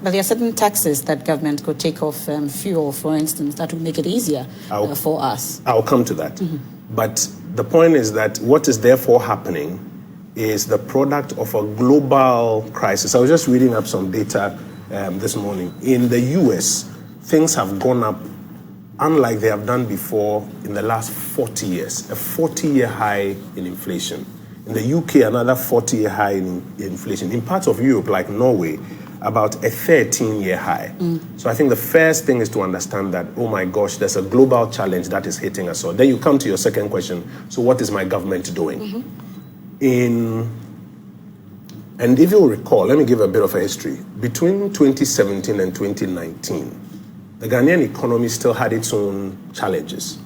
But there are certain taxes that government could take off fuel, for instance, that would make it easier for us. I'll come to that. But the point is that what is therefore happening is the product of a global crisis. I was just reading up some data this morning. In the US, things have gone up unlike they have done before in the last 40 years. A 40-year high in inflation. In the UK, another 40-year high in inflation. In parts of Europe, like Norway, about a 13-year high. So I think the first thing is to understand that, oh my gosh, there's a global challenge that is hitting us all. Then you come to your second question, so what is my government doing? And if you'll recall, let me give a bit of a history. Between 2017 and 2019, the Ghanaian economy still had its own challenges,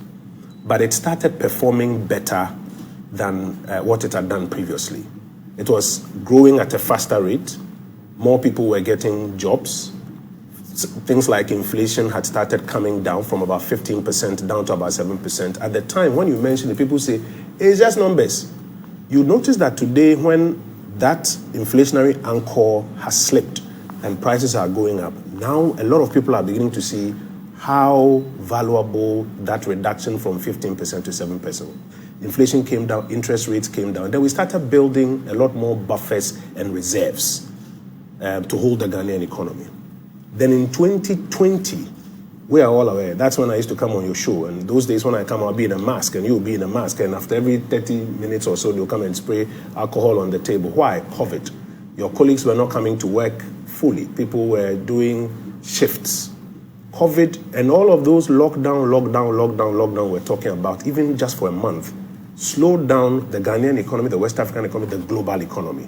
but it started performing better than what it had done previously. It was growing at a faster rate. More people were getting jobs. Things like inflation had started coming down from about 15% down to about 7%. At the time, when you mention it, people say, it's just numbers. You notice that today, when that inflationary anchor has slipped and prices are going up, now a lot of people are beginning to see how valuable that reduction from 15% to 7%. Inflation came down, interest rates came down. Then we started building a lot more buffers and reserves to hold the Ghanaian economy. Then in 2020, we are all aware, that's when I used to come on your show. And those days when I come, I'll be in a mask and you'll be in a mask. And after every 30 minutes or so, they'll come and spray alcohol on the table. Why? COVID. Your colleagues were not coming to work fully. People were doing shifts. COVID and all of those lockdown we're talking about, even just for a month, slowed down the Ghanaian economy, the West African economy, the global economy.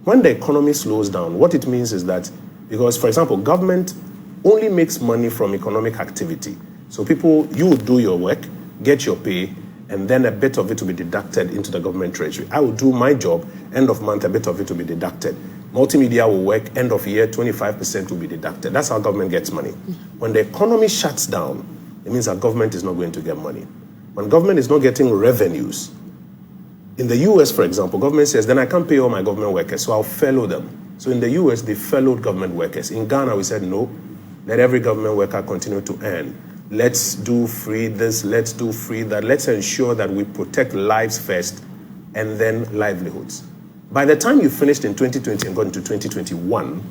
When the economy slows down, what it means is that, because, for example, government only makes money from economic activity. So people, you will do your work, get your pay, and then a bit of it will be deducted into the government treasury. I will do my job, end of month, a bit of it will be deducted. Multimedia will work, end of year, 25% will be deducted. That's how government gets money. When the economy shuts down, it means that government is not going to get money. When government is not getting revenues, in the US, for example, government says, then I can't pay all my government workers, so I'll furlough them. So in the US, they furloughed government workers. In Ghana, we said, no, let every government worker continue to earn. Let's do free this, let's do free that. Let's ensure that we protect lives first and then livelihoods. By the time you finished in 2020 and got into 2021,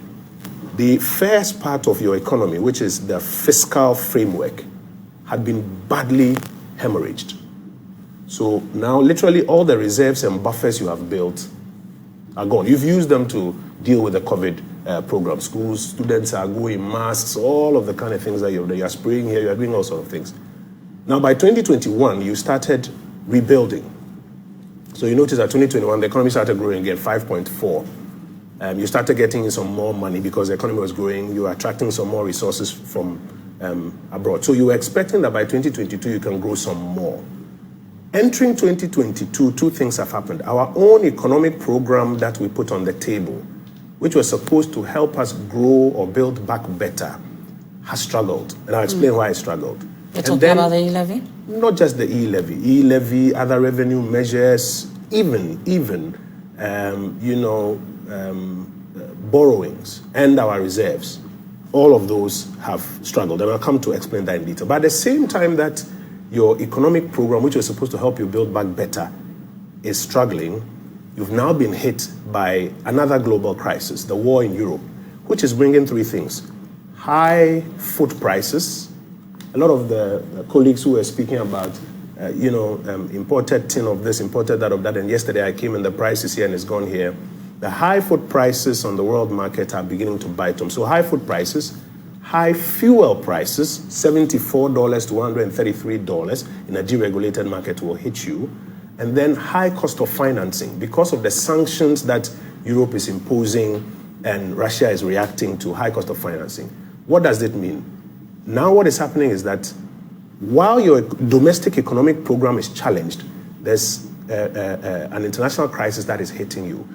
the first part of your economy, which is the fiscal framework, had been badly hemorrhaged. So now literally all the reserves and buffers you have built are gone. You've used them to deal with the COVID program. Schools, students are going, masks, all of the kind of things that you're spraying here, you're doing all sorts of things. Now by 2021, you started rebuilding. So you notice that 2021, the economy started growing again, 5.4. You started getting in some more money because the economy was growing. You were attracting some more resources from abroad. So you were expecting that by 2022, you can grow some more. Entering 2022, two things have happened. Our own economic program that we put on the table, which was supposed to help us grow or build back better, has struggled. And I'll explain why it struggled. You're talking about the e-levy? Not just the e-levy, other revenue measures, even borrowings and our reserves. All of those have struggled. And I'll come to explain that in detail. But at the same time that your economic program, which was supposed to help you build back better, is struggling, you've now been hit by another global crisis, the war in Europe, which is bringing three things. High food prices. A lot of the colleagues who were speaking about, imported tin of this, imported that of that, and yesterday I came and the price is here and it's gone here. The high food prices on the world market are beginning to bite them. So high food prices, high fuel prices, $74 to $133 in a deregulated market will hit you. And then high cost of financing because of the sanctions that Europe is imposing and Russia is reacting to high cost of financing. What does it mean? Now what is happening is that while your domestic economic program is challenged, there's an international crisis that is hitting you.